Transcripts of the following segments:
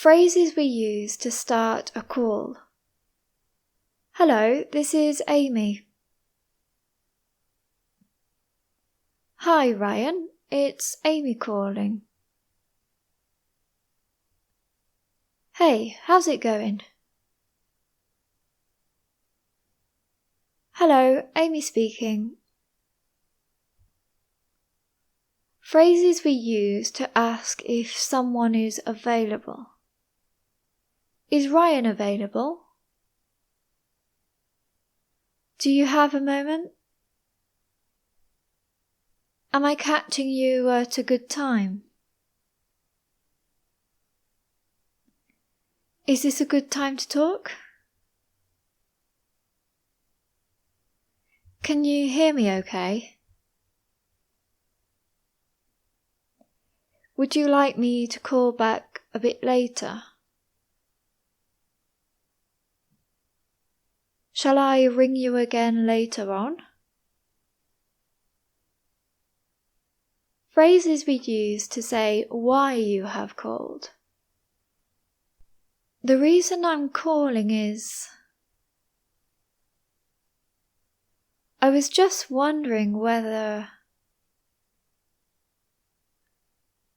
Phrases we use to start a call. Hello, this is Amy. Hi Ryan, it's Amy calling. Hey, how's it going? Hello, Amy speaking. Phrases we use to ask if someone is available. Is Ryan available? Do you have a moment? Am I catching you at a good time? Is this a good time to talk? Can you hear me okay? Would you like me to call back a bit later? Shall I ring you again later on? Phrases we use to say why you have called. The reason I'm calling is... I was just wondering whether...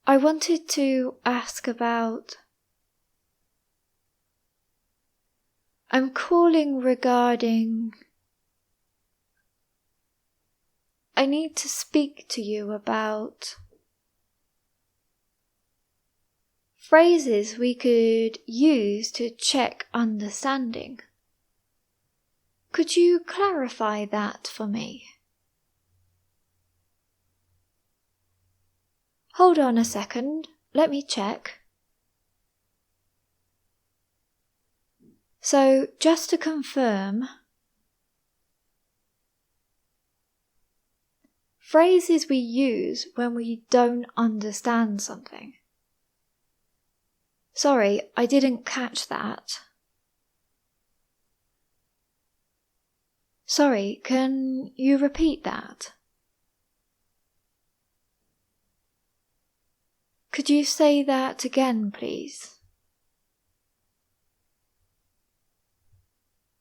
I wanted to ask about... I'm calling regarding... I need to speak to you about... Phrases we could use to check understanding. Could you clarify that for me? Hold on a second, let me check. So, just to confirm, phrases we use when we don't understand something. Sorry, I didn't catch that. Sorry, can you repeat that? Could you say that again, please?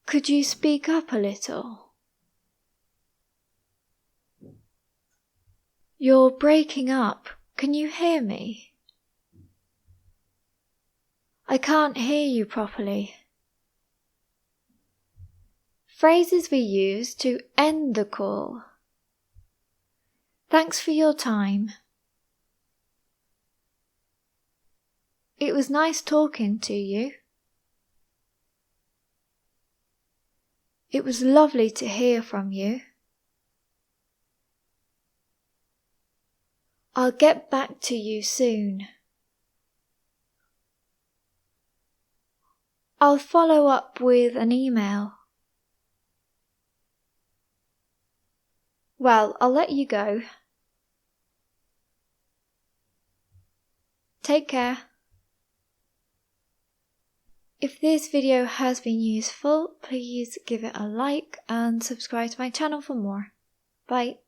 Could you speak up a little? You're breaking up. Can you hear me? I can't hear you properly. Phrases we use to end the call. Thanks for your time. It was nice talking to you. It was lovely to hear from you. I'll get back to you soon. I'll follow up with an email. Well, I'll let you go. Take care. If this video has been useful, please give it a like and subscribe to my channel for more. Bye.